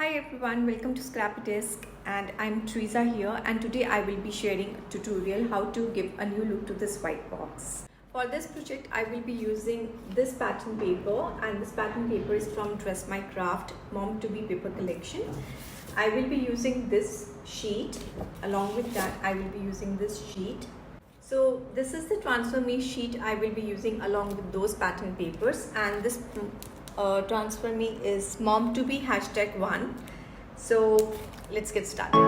Hi everyone, welcome to Scrappy Desk, and I'm Teresa here, and today I will be sharing a tutorial how to give a new look to this white box. For this project I will be using this pattern paper, and this pattern paper is from Dressmycraft Mom to Be paper collection. I will be using this sheet. Along with that I will be using this sheet. So this is the transfer me sheet I will be using along with those pattern papers, and this transfer me is mom to be #1. So let's get started.